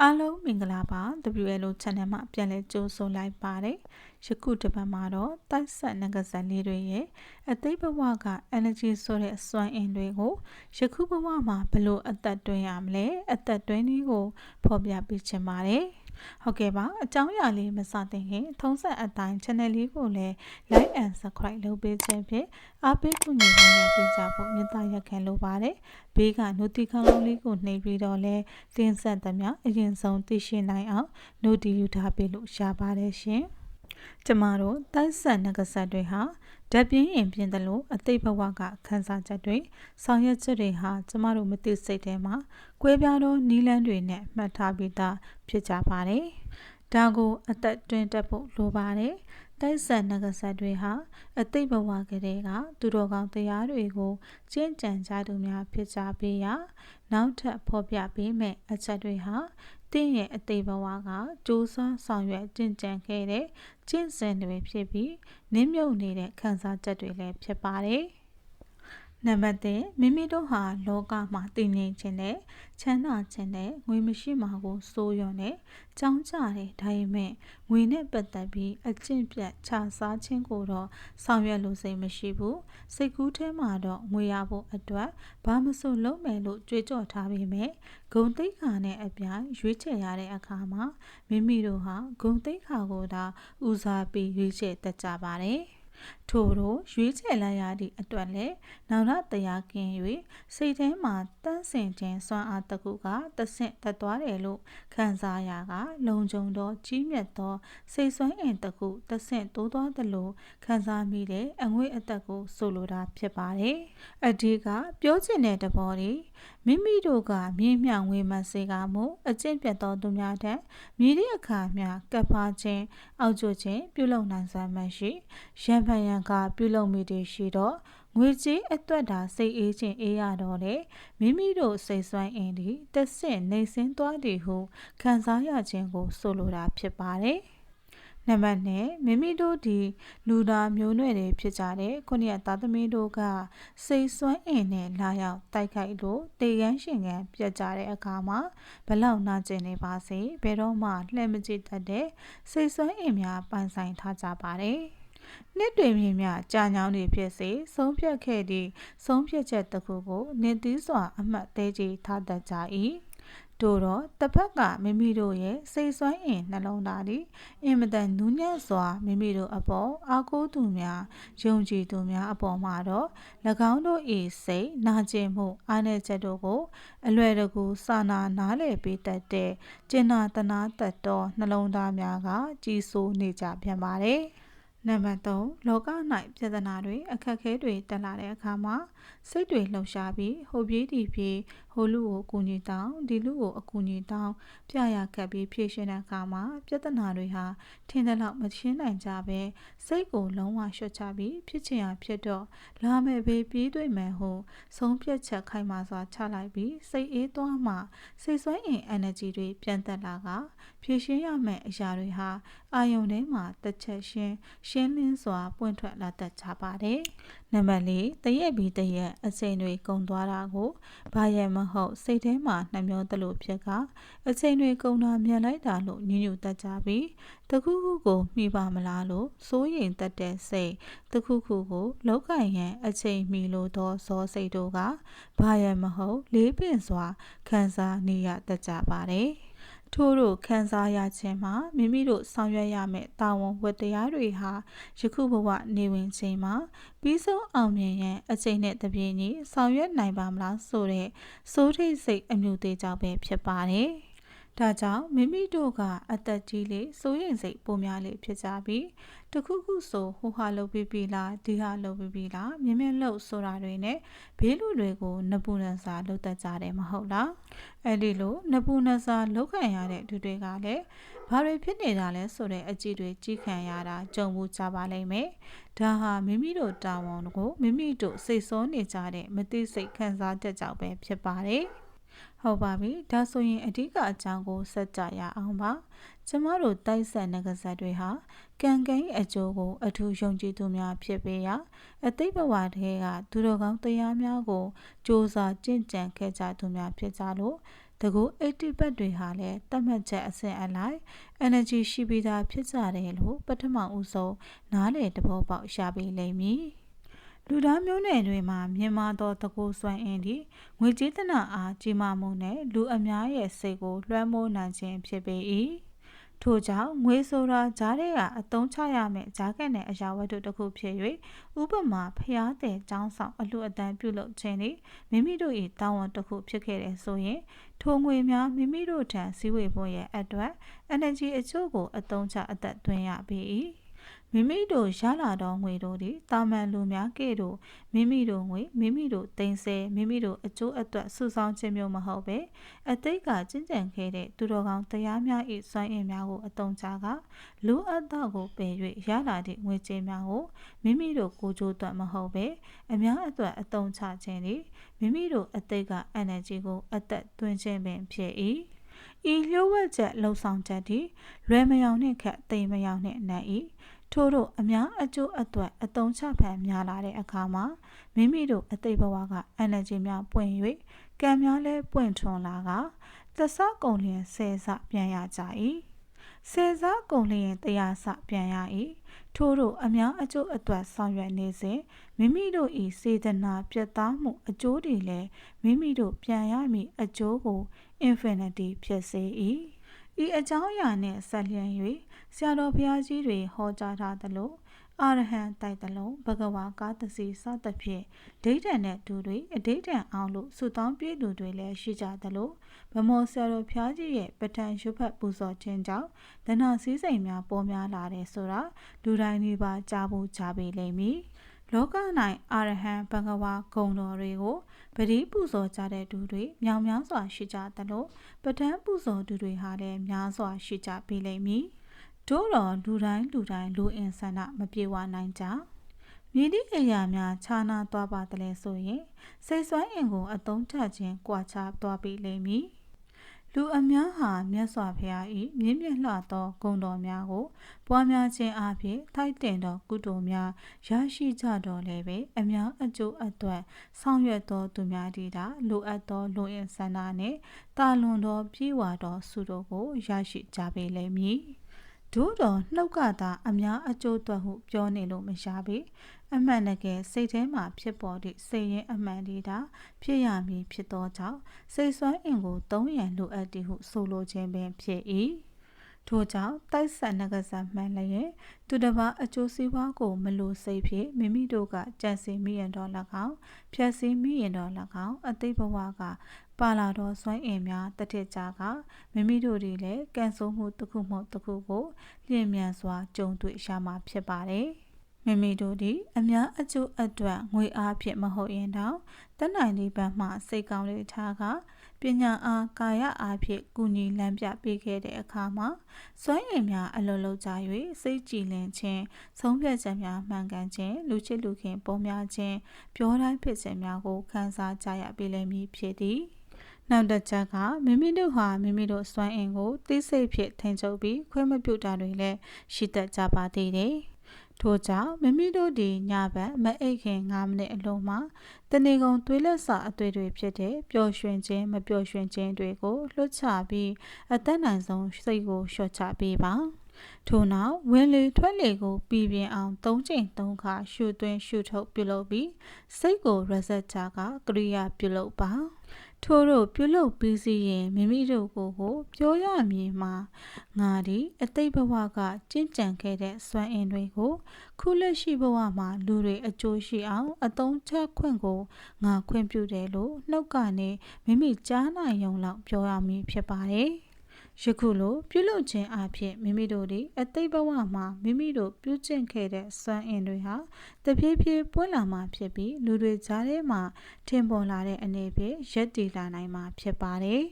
အားလုံးမင်္ဂလာပါ WLO Channel မှာပြန်လည်ကြိုဆိုလိုက်ပါတယ်ယခုတစ်ပတ်မှာတော့တိုက်ဆက်နဂဇက်လေးတွေရဲ့အသိဘဝက energy ဆိုတဲ့အစွမ်းအင်တွေကိုယခုဘဝမှာဘယ်လိုအသက်သွင်းရမလဲအသက်သွင်းနည်းကိုဖော်ပြပေးချင်ပါတယ်ဟုတ်ကဲ့ပါအကြောင်းအရာလေးမစတင်ခင်ထုံးစံအတိုင်း channel လေးကိုလည်း like and subscribe လုပ်ပေးခြင်းဖြင့်အားပေးကူညီပေးကြဖို့မေတ္တာရပ်ခံလိုပါတယ်ဘေးက notification လေးကိုနှိပ်ပြီးတော့လဲတင်ဆက်သမျှအရင်ဆုံးသိရှိနိုင်အောင် note ယူထားပေးလို့ရပါတယ်ရှင်ကျမတို့တိုက်ဆက်နဂဇက်တွေဟာဓာတ်ပြင်းရင်ပြင်းတယ်လို့အသိဘဝကခန်းစားချက်တွေဆောင်ရွက်ချက်တွေဟာကျမတို့မသိစိတ်ထဲမှာကွဲပြားသောနီးလန်းတွေနဲ့မှတ်ထားပြီးသားဖြစ်ကြပါတယ်ဒါကိုအသက်တွင်းတက်ဖို့လိုပါတယ်တိုက်ဆက်နဂဇက်တွေဟာအသိဘဝကလေးကသူတော်ကောင်းတရားတွေကိုကျင့်ကြံကြသူများဖြစ်ကြပြီးရာနောက်ထပ်ဖော်ပြပေးမယ့်အချက်တွေဟာတင်းရဲ့အသိဘဝကကြိုးစားဆောင်ရွက်ကျင့်ကြံခဲ့တဲ့ကျင့်စဉ်တွေဖြစ်ပြီးနင်းမြုပ်နေတဲ့ခံစားချက်တွေလည်းဖြစ်ပါတယ်နံပါတ်1မိမိတို့ဟာလောကမှာတည်ငြိမ်ခြင်းနဲ့ချမ်းသာခြင်းနဲ့ငွေမရှိမှာကိုစိုးရွံ့နဲ့ကြောင်းကြတယ်ဒါပေမဲ့ငွေနဲ့ပတ်သက်ပြီးအကျင့်ပြတ်ခြားစားခြင်းကိုတော့ဆောင်ရွက်လို့စိတ်မရှိဘူးစိတ်ကူးထဲမှာတော့ငွေရဖို့အတွက်ဘာမဆိုလုပ်မယ်လို့ကြွေးကြော်ထားပေမဲ့ဂုံတိတ်ခါနဲ့အပြိုင်ရွေးချယ်ရတဲ့အခါမှာမိမိတို့ဟာဂုံတိတ်ခါကိုသာဦးစားပေးရွေးချယ်တတ်ကြပါတယ်ထို့သောရွေးချယ်လိုက်ရသည့်အတွက်လည်းနောက်တော့တရားကင်း၍စိတ်ထဲမှာတန့်စင်ခြင်းစွမ်းအားတစ်ခုကတဆင့်တက်သွားတယ်လို့ခံစားရကလုံခြုံသောကြီးမြတ်သောစိတ်စွမ်းအင်တစ်ခုတဆင့်တိုးသွားသလိုခံစားမိတဲ့အငွေ့အသက်ကိုဆိုလိုတာဖြစ်ပါတယ်အဓိကပြောချင်တဲ့သဘောဒီမိမိတို့ကမြင့်မြတ်ဝေမစေကမူအကျင့်ပြတ်သောသူများထက်မြည်သည့်အခါမျှကပ်ပါခြင်းအောက်ကျခြင်းပြုလုပ်နိုင်စွမ်းမရှိရံဖန်ရံကပြုလုပ်မိသည်ရှိတော့ငွေကြေးအတွက်သာစိတ်အေးခြင်းအေးရတော့လေမိမိတို့စိတ်ဆွမ်းအင်သည်တဆင့်နေဆင်းသွားသည်ဟုခံစားရခြင်းကိုဆိုလိုတာဖြစ်ပါတယ်နံပါတ်2မိမိတို့ဒီလူသားမျိုးနွယ်တွေဖြစ်ကြတဲ့ခုနှစ်သားသမီးတို့ကစိတ်စွမ်းအင်နဲ့လာရောက်တိုက်ခိုက်လို့တေကန်းရှင်ကန်းပြတ်ကြတဲ့အခါမှာဘလောက်နာကျင်နေပါစေဘယ်တော့မှလှည့်မကြည့်တတ်တဲ့စိတ်စွမ်းအင်များပိုင်ဆိုင်ထားကြပါတယ်နှစ်တွင်မြင်မြကြာညောင်းတွေဖြစ်စေဆုံးဖြတ်ခဲ့သည့်ဆုံးဖြတ်ချက်တစ်ခုကိုနေသီးစွာအမှတ်သေးကြီးထားတတ်ကြ၏တို့တော့တစ်ဖက်ကမိမိတို့ရဲ့စိတ်စွမ်းအင်နှလုံးသားသည်အင်မတန်နူးညံ့စွာမိမိတို့အပေါ်အားကိုးသူများယုံကြည်သူများအပေါ်မှာတော့၎င်းတို့၏စိတ်နာကျင်မှုအားနည်းချက်တို့ကိုအလွယ်တကူစာနာနားလည်ပေးတတ်တဲ့ကျင်နာတနာတတ်သောနှလုံးသားများကကြီးစိုးနေကြပြန်ပါတယ်နံပါတ်3လောက၌ပြဿနာတွေအခက်အခဲတွေတက်လာတဲ့အခါမှာစိတ်တွေလှုပ်ရှားပြီးဟိုပြေးဒီပြေးဟိုလူကိုအကူအညီတောင်းဒီလူကိုအကူအညီတောင်းပြရခက်ပြီးဖြည့်ရှင်းတဲ့အခါမှာပြဿနာတွေဟာထင်တဲ့လောက်မရှင်းနိုင်ကြပဲစိတ်ကိုလုံးဝလျှော့ချပြီးဖြစ်ချင်ရဖြစ်တော့လာမယ်ဘေးပြေးတွေ့မယ်ဟုဆုံးဖြတ်ချက်ခိုင်မာစွာချလိုက်ပြီးစိတ်အေးသွားမှစိတ်ဆွဲအင် energy တွေပြန်တက်လာကဖြည့်ရှင်းရမယ့်အရာတွေဟာအာယုန်ထဲမှာတစ်ချက်ရှင်းလင်းစွာပွင့်ထွက်လာတတ်ကြပါတယ်။နံပါတ်4တရက်ပြီးတရက်အချိန်တွေကုန်သွားတာကိုဘာရဲ့မဟုတ်စိတ်ထဲမှာနှမျောသလိုဖြစ်ကအချိန်တွေကုန်တာမြန်လိုက်တာလို့ညှိညူတတ်ကြပြီးတခုခုကိုမှီပါမလားလို့စိုးရိမ်တတ်တဲ့စိတ်တခုခုကိုလောက်ကင်ရန်အချိန်မီလို့သောဇောစိတ်တို့ကဘာရဲ့မဟုတ်လေးပင်စွာခံစားနေရတတ်ကြပါတယ်။ထို့တို့ခံစားရခြင်းမှာမိမိတို့ဆောင်ရွက်ရမယ့်တာဝန်ဝတ္တရားတွေဟာယခုဘဝနေဝင်ခြင်းမှာပြီးဆုံးအောင်မြင်ရန်အချိန်နဲ့တပြေးညီဆောင်ရွက်နိုင်ပါမလားဆိုတဲ့စိုးထိတ်စိတ်အမျိုးသေးကြောင့်ပဲဖြစ်ပါတယ်။ဒါကြောင့်မိမိတို့ကအသက်ကြီးလေစိုးရိမ်စိတ်ပိုများလေဖြစ်ကြပြီးတခုခုဆိုဟိုဟာလုပ်ပြီးပြီလားဒီဟာလုပ်ပြီးပြီလားမြင်မြင်လို့ဆိုတာတွေနဲ့ဘေးလူတွေကိုနပူနစာလုပ်တတ်ကြတယ်မဟုတ်လားအဲ့ဒီလိုနပူနစာလုပ်ခံရတဲ့သူတွေကလည်းဘာတွေဖြစ်နေတာလဲဆိုတဲ့အကြည့်တွေကြီးခံရတာကြုံမှုကြပါလိမ့်မယ်ဒါဟာမိမိတို့တာဝန်ကိုမိမိတို့စိတ်ဆိုးနေကြတဲ့မသိစိတ်ခံစားချက်ကြောင့်ပဲဖြစ်ပါတယ်ဟုတ်ပါပြီဒါဆိုရင်အဓိကအကြောင်းကိုဆက်ကြရအောင်ပါကျမတို့တိုက်ဆက်နဂဇက်တွေဟာကံကံ၏အကျိုးကိုအထူးယုံကြည်သူများဖြစ်ပေရာအသိဘဝတည်းကသူတော်ကောင်းတရားများကိုစ조사ကျင့်ကြံခဲ့ကြသူများဖြစ်ကြလို့ တကူ80ဘတ်တွေဟာလည်းတတ်မှတ်ချက်အဆင့်အလိုက် energy ရှိပြီးသားဖြစ်ကြတယ်လို့ပထမဦးဆုံးနားလည်သဘောပေါက်ရှာပေးလိမ့်မည်လူသားမျိုးနွယ်တွေမှာမြင်မာသောတကူစွမ်းအင်သည်ငွေကြေးသနာအားကြီးမားမှုနှင့်လူအများရဲ့စိတ်ကိုလွှမ်းမိုးနိုင်ခြင်းဖြစ်ပေ၏ထို့ကြောင့်ငွေဆိုတာကြားထဲကအသုံးချရမယ့်ကြားကပ်တဲ့အရာဝတ္ထုတစ်ခုဖြစ်၍ဥပမာဖျားတဲ့ចောင်းဆောင်အလှအတန်းပြုလုပ်ခြင်းသည်မိမိတို့၏တာဝန်တစ်ခုဖြစ်ခဲ့တယ်ဆိုရင်ထိုငွေများမိမိတို့ထံစည်းဝေးဖို့ရဲ့အတွက် energy အချို့ကိုအသုံးချအသက်သွင်းရပေ၏မိမိတို့ရလာသောငွေတို့သည်တာမန်လူများကဲ့သို့မိမိတို့ငွေမိမိတို့သိမ်းဆည်းမိမိတို့အကျိုးအတွက်စုဆောင်းခြင်းမျိုးမဟုတ်ပဲအတိတ်ကကျင့်ကြံခဲ့တဲ့သူတော်ကောင်းတရားများ၏စွမ်းအင်များကိုအသုံးချကလူအပ်သောကိုပယ်၍ရလာသည့်ငွေကြေးများကိုမိမိတို့ကိုယ်ကျိုးအတွက်မဟုတ်ပဲအများအတွက်အသုံးချခြင်းသည်မိမိတို့အတိတ်က energy ကိုအသက်သွင်းခြင်းပင်ဖြစ်၏ဤလျှို့ဝှက်ချက်လှုပ်ဆောင်ချက်သည်လွယ်မယောင်နှင့်ခက်သိမ်မယောင်နှင့်နတ်၏ထို့တို့အများအကျိုးအတွက်အသုံးချဖန်များလာတဲ့အခါမှာမိမိတို့အတိတ်ဘဝက energy များပွင့်၍ကံများလည်းပွင့်ထွန်းလာကသစကုန်လျင်ဆယ်ဆပြန်ရကြ၏ဆယ်ဆကုန်လျင်တရားဆပြန်ရ၏ထို့တို့အများအကျိုးအတွက်ဆောင်ရွက်နေစဉ်မိမိတို့၏စေတနာပြတ်သားမှုအကျိုးတွေလည်းမိမိတို့ပြန်ရမည့်အကျိုးကို infinity ဖြစ်စေ၏ဤအကြောင်းအရာနှင့်ဆက်လျက်၍ဆရာတော်ဘုရားကြီးတွေဟောကြားထားသလိုအာရဟံတိုက်တလုံးဘဂဝါကာသစီစသဖြင့်ဒိဋ္ဌံနှင့်တူတွေအဒိဋ္ဌံအောင်လို့ဆုတောင်းပြည့်သူတွေလည်းရှိကြသလိုဗမောဆရာတော်ဘုရားကြီးရဲ့ပဋ္ဌာန်းရွတ်ဖတ်ပူဇော်ခြင်းကြောင့်ဒနာစည်းစိမ်များပေါ်များလာတယ်ဆိုတာလူတိုင်းဒီပါကြားဖို့ကြားပေလိမ့်မည်လောက၌အာရဟံဘဂဝါဂုဏ်တော်တွေကိုပတိပူဇော်ကြတဲ့သူတွေမြောင်များစွာရှိကြသလိုပဋ္ဌာန်းပူဇော်သူတွေဟာလည်းများစွာရှိကြပေလိမ့်မည်တို့တော်လူတိုင်းလူအင်ဆန္ဒမပြေဝနိုင်ကြမြည်သည့်အရာများခြားနာသွားပါတလဲဆိုရင်စိတ်စွမ်းအင်ကိုအသုံးချခြင်းကြွာချသွားပေလိမ့်မည်လူအများဟာမြတ်စွာဘုရား၏မြင့်မြတ်လှသောဂုဏ်တော်များကိုပွားများခြင်းအပြင်ထိုက်တင်သောကုသိုလ်များရရှိကြတော်လဲပဲအများအကျိုးအတွက်ဆောင်ရွက်သောသူများတည်တာလိုအပ်သောလူအင်ဆန္ဒနှင့်တာလွန်သောပြေဝသောဆုတို့ကိုရရှိကြပေလိမ့်မည်တို့တော်နှုတ်ကသာအများအကျိုးအတွက်ဟုပြောနေလို့မရပေအမှန်တကယ်စိတ်ထဲမှာဖြစ်ပေါ်သည့်စိတ်ရင်းအမှန်တည်းသာဖြစ်ရမည်ဖြစ်သောကြောင့်စိတ်စွမ်းအင်ကိုသုံးရန်လိုအပ်သည်ဟုဆိုလိုခြင်းပင်ဖြစ်၏ထို့ကြောင့်တိုက်ဆက်နဂဇမှန်လျင်သူတစ်ပါးအကျိုးစီးပွားကိုမလိုစိတ်ဖြင့်မိမိတို့ကကြံစည်မိရင်တော်၎င်းဖြည့်ဆည်းမိရင်တော်၎င်းအသိဘဝကပါလာသောစွမ်းအင်များတထစ်ကြကမိမိတို့တွေလည်းကံဆိုးမှုတစ်ခုမှတစ်ခုကိုလျင်မြန်စွာကြုံတွေ့ရမှာဖြစ်ပါတယ်မိမိတို့သည်အများအကျိုးအတွက်ငွေအားဖြင့်မဟုတ်ရင်တောင်တတ်နိုင်သည့်ဘက်မှစိတ်ကောင်းလေးထားကပညာအားကာယအားဖြင့်ကူညီလမ်းပြပေးခဲ့တဲ့အခါမှာစွမ်းရည်များအလွန်လုံးကြ၍စိတ်ကြည်လင်ခြင်းဆုံးဖြတ်ချက်များမှန်ကန်ခြင်းလူချစ်လူခင်ပေါ်များခြင်းပြောတိုင်းဖြစ်ခြင်းများကိုခံစားကြရပေလိမ့်မည်ဖြစ်သည်နောက်တစ်ချက်ကမိမိတို့ဟာမိမိတို့စွမ်းအင်ကိုသိစိတ်ဖြင့်ထိန်းချုပ်ပြီးခွင့်မပြုတာတွေလည်းရှိတတ်ကြပါသေးတယ်ထို့ကြောင့်မိမိတို့ဒီညဘက်မအိပ်ခင်9မိနစ်အလိုမှာတနေကုန်သွေးလက်စာအသွေးတွေဖြစ်တဲ့ပျော်ရွှင်ခြင်းမပျော်ရွှင်ခြင်းတွေကိုလွှတ်ချပြီးအသက်နိုင်ဆုံးစိတ်ကိုလျှော့ချပေးပါထို့နောက်ဝင်လေထွက်လေကိုပြည်ပြင်းအောင်3ချိန်3ခါရှုသွင်းရှုထုတ်ပြုလုပ်ပြီးစိတ်ကို reset ချကကရိယာပြုလုပ်ပါထို့တို့ပြုလုပ်ပြီးစီရင်မိမိတို့ကိုပြောရမည်မှာငါသည်အတိတ်ဘဝကကျင့်ကြံခဲ့တဲ့စွမ်းအင်တွေကိုခုလက်ရှိဘဝမှာလူတွေအကျိုးရှိအောင်အသုံးချခွင့်ကိုငါခွင့်ပြုတယ်လို့နှုတ်ကနေမိမိကြားနိုင်ရုံလောက်ပြောရမည်ဖြစ်ပါတယ်ယခုလိုပြုလုပ်ခြင်းအပြင်မိမိတို့သည်အတိတ်ဘဝမှာမိမိတို့ပြုကျင့်ခဲ့တဲ့စွမ်းအင်တွေဟာတဖြည်းဖြည်းပွင့်လာမှာဖြစ်ပြီးလူတွေကြားထဲမှာထင်ပေါ်လာတဲ့အနေဖြင့်ရက်တည်လာနိုင်မှာဖြစ်ပါတယ်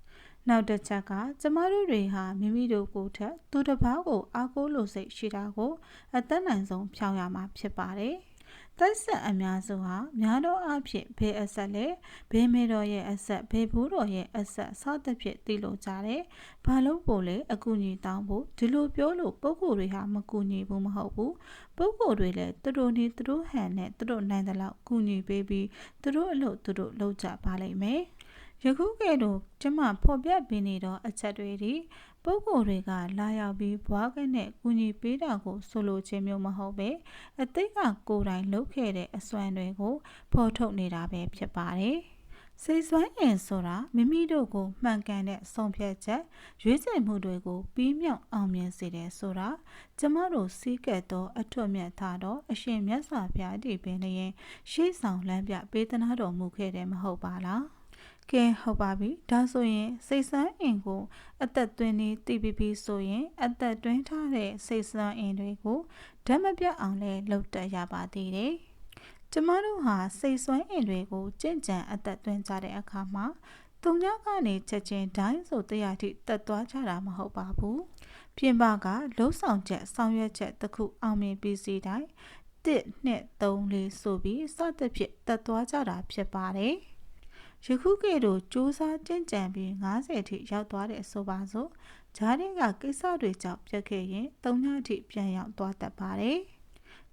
။နောက်တစ်ချက်ကကျမတို့တွေဟာမိမိတို့ကိုယ်ထက်သူတစ်ပါးကိုအားကိုးလို့စိတ်ရှိတာကိုအသက်နိုင်ဆုံးဖြောင်းရမှာဖြစ်ပါတယ်။တိုက်ဆက်အများစုဟာများသောအားဖြင့်ဘေးအဆက်လဲဘေးမေတော်ရဲ့အဆက်ဘေးဘူးတော်ရဲ့အဆက်စသဖြင့်တည်လို့ကြတယ်။ဘာလို့ပို့လဲအကူအညီတောင်းဖို့ဒီလိုပြောလို့ပုဂ္ဂိုလ်တွေဟာမကူညီဘူးမဟုတ်ဘူး။ပုဂ္ဂိုလ်တွေလည်းသူတို့နေသူတို့ဟန်နဲ့သူတို့နိုင်တဲ့လောက်ကူညီပေးပြီးသူတို့အလို့သူတို့လုပ်ကြပါလိမ့်မယ်။ ယခုကဲ့သို့ကျမဖော်ပြပေးနေသောအချက်တွေသည်ပုဂ္ဂိုလ်တွေကလာရောက်ပြီးဘွားကနဲ့ကူညီပေးတာကိုဆိုလိုခြင်းမျိုးမဟုတ်ပဲအသိကကိုယ်တိုင်လုပ်ခဲ့တဲ့အစွမ်းတွေကိုဖော်ထုတ်နေတာပဲဖြစ်ပါတယ်။စိတ်စွမ်းအင်ဆိုတာမိမိတို့ကိုမှန်ကန်တဲ့ဆုံးဖြတ်ချက်ရွေးချယ်မှုတွေကိုပြီးမြောက်အောင်မြင်စေတယ်ဆိုတာကျမတို့စီးကပ်သောအထွတ်မြတ်ထားသောအရှင်မြတ်စွာဘုရားတည်ပင်လျင်ရှေ့ဆောင်လမ်းပြပေးသနာတော်မူခဲ့တယ်မဟုတ်ပါလား။ကဲဟုတ်ပါပြီဒါဆိုရင်စိတ်ဆန်းအင်ကိုအသက်သွင်းပြီးတည်ပြီးဆိုရင်အသက်တွင်းထားတဲ့စိတ်ဆန်းအင်တွေကိုဓာတ်မပြတ်အောင်လဲလုပ်တတ်ရပါသေးတယ်ကျမတို့ဟာစိတ်ဆွမ်းအင်တွေကိုကြင်ကြံအသက်သွင်းကြတဲ့အခါမှာသူများကနေချက်ချင်းဒိုင်းဆိုတရားထိတက်သွားကြတာမဟုတ်ပါဘူးပြင်ပကလှုပ်ဆောင်ချက်ဆောင်ရွက်ချက်တစ်ခုအောင်မြင်ပြီးစီတိုင်း1 2 3 4ဆိုပြီးစသဖြင့်တက်သွားကြတာဖြစ်ပါတယ်ယခုကဲ့သို့စူးစမ်းကြင်ကြံပြီး90ထိရောက်သွားတဲ့ဆိုပါစို့ဂျားတွေကကိစ္စတွေကြောင့်ပြတ်ခဲ့ရင်3ညထိပြန်ရောက်သွားတတ်ပါတယ်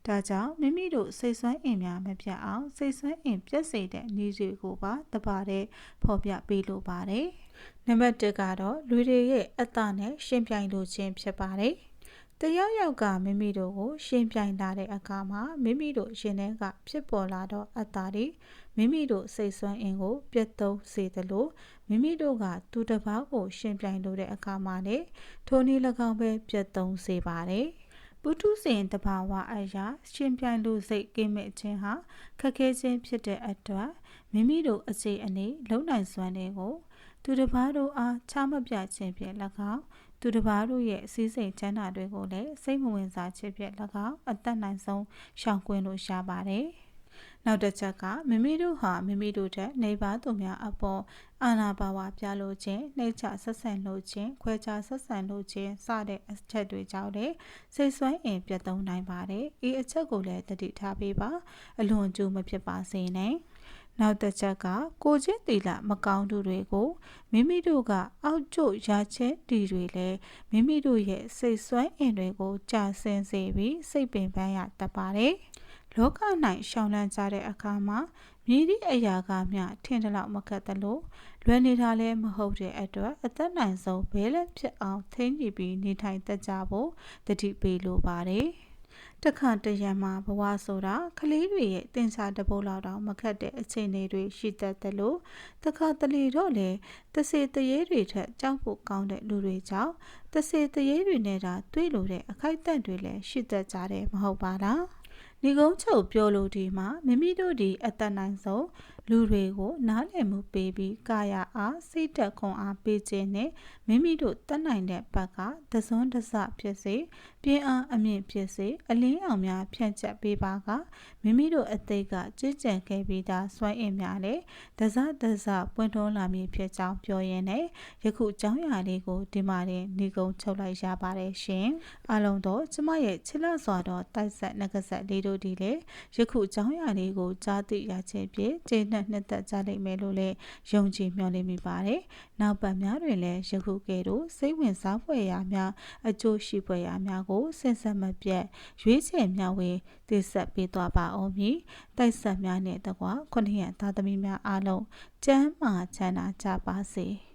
ဒါကြောင့်မိမိတို့စိတ်ဆွမ်းအင်များမပြတ်အောင်စိတ်ဆွမ်းအင်ပြတ်စေတဲ့နည်းတွေကိုပါတပါတဲ့ဖော်ပြပေးလိုပါတယ်နံပါတ်1ကတော့လူတွေရဲ့အတ္တနဲ့ရှင်ပြိုင်လိုခြင်းဖြစ်ပါတယ်တယောက်ယောက်ကမိမိတို့ကိုရှင်ပြိုင်လာတဲ့အခါမှာမိမိတို့ရှင်ထဲကဖြစ်ပေါ်လာသောအတ္တတွေမိမိတို့စိတ်ဆွမ်းအင်ကိုပြတ်သုံးစေသလိုမိမိတို့ကသူတစ်ပါးကိုရှင်ပြိုင်လိုတဲ့အခါမှာလည်းထိုနည်း၎င်းပဲပြတ်သုံးစေပါတယ်ပုထုဇဉ်တဘာဝအရာရှင်ပြိုင်လို့စိတ်ကင်းမဲ့ခြင်းဟာခက်ခဲခြင်းဖြစ်တဲ့အတွက်မိမိတို့အခြေအနေလုံနိုင်စွမ်းတွေကိုသူတစ်ပါးတို့အားချမပြခြင်းဖြင့်၎င်းသူတစ်ပါးတို့ရဲ့စီးစိမ်ချမ်းသာတွေကိုလည်းစိတ်မဝင်စားခြင်းဖြင့်၎င်းအသက်နိုင်ဆုံးရှောင်ကွင်းလို့ရပါတယ်နောက်တစ်ချက်ကမိမိတို့ဟာမိမိတို့ထက်နေပါသူများအပေါ်အာဏာပါဝါပြလို့ခြင်းနှိမ့်ချဆက်ဆံလို့ခြင်းခွဲခြားဆက်ဆံလို့ခြင်းစတဲ့အချက်တွေကြောင့်လည်းစိတ်ဆွမ်းအင်ပြတ်သုံးနိုင်ပါတယ်ဒီအချက်ကိုလည်းတတိထားပေးပါအလွန်ကျူးမဖြစ်ပါစေနဲ့နောက်တစ်ချက်ကကိုချင်းတီလာမကောင်းသူတွေကိုမိမိတို့ကအောက်ကျရာချက်တီတွေလည်းမိမိတို့ရဲ့စိတ်ဆွမ်းအင်တွေကိုကြာဆင်းစေပြီးစိတ်ပင်ပန်းရတတ်ပါတယ်လောက၌ရှောင်လန်းကြတဲ့အခါမှာမြည်သည့်အရာကမျှထင်တယ်လို့မကတ်သလိုလွယ်နေတာလည်းမဟုတ်တဲ့အတွက်အသက်နိုင်ဆုံးဘဲလက်ဖြစ်အောင်ထိန်းကြည့်ပြီးနေထိုင်တတ်ကြဖို့တတိပေးလိုပါတယ်တခါတရံမှာဘဝဆိုတာကလေးတွေရဲ့တင်စားတပုတ်လောက်တော့မခက်တဲ့အခြေအနေတွေရှိတတ်တယ်လို့တခါတလေတော့လေတစေတရေတွေထက်ကြောက်ဖို့ကောင်းတဲ့လူတွေကြောင့်တစေတရေတွေနဲ့တာတွေ့လို့တဲ့အခိုက်အတန့်တွေလည်းရှိတတ်ကြတယ်မဟုတ်ပါလားဒီကုန်းချုပ်ပြောလို့ဒီမှာမိမိတို့ဒီအသက်နိုင်ဆုံးလူတွေကိုနားလည်မှုပေးပြီးကာယအားစိတ်တက်ခွန်အားပေးခြင်းနဲ့မိမိတို့တတ်နိုင်တဲ့ဘက်ကသစွန်းတစဖြစ်စေပြင်းအားအမြင့်ဖြစ်စေအလင်းအောင်များဖြန့်ကျက်ပေးပါကမိမိတို့အသိကကြည်ကြံခဲ့ပြီးသားစွမ်းအင်များနဲ့တစပွင့်ထွန်းလာမည်ဖြစ်ကြောင်းပြောရင်းနဲ့ယခုအကြောင်းအရာလေးကိုဒီမှာတင်ညီကုန်းချုပ်လိုက်ရပါတယ်ရှင်အားလုံးတော့ကျမရဲ့ချစ်လစွာတော့တိုက်ဆက်ငကဆက်လေးတို့ဒီလေယခုအကြောင်းအရာလေးကိုကြားသိရခြင်းဖြင့်ကျေနပ်နှစ်သက်ကြလိမ့်မယ်လို့လည်းယုံကြည်မျှော်လင့်မိပါတယ်နောက်ပတ်များတွင်လည်းယခုကဲ့သို့စိတ်ဝင်စားဖွယ်ရာများအကျိုးရှိဖွယ်ရာများကိုစဉ်ဆက်မပြတ်ရွေးချယ်မျှဝေတည်ဆက်ပေးသွားပါအောင်မည်တိုက်ဆက်များနဲ့တကွာခုနှစ်ရသားသမီးများအားလုံးကျမ်းမာချမ်းသာကြပါစေ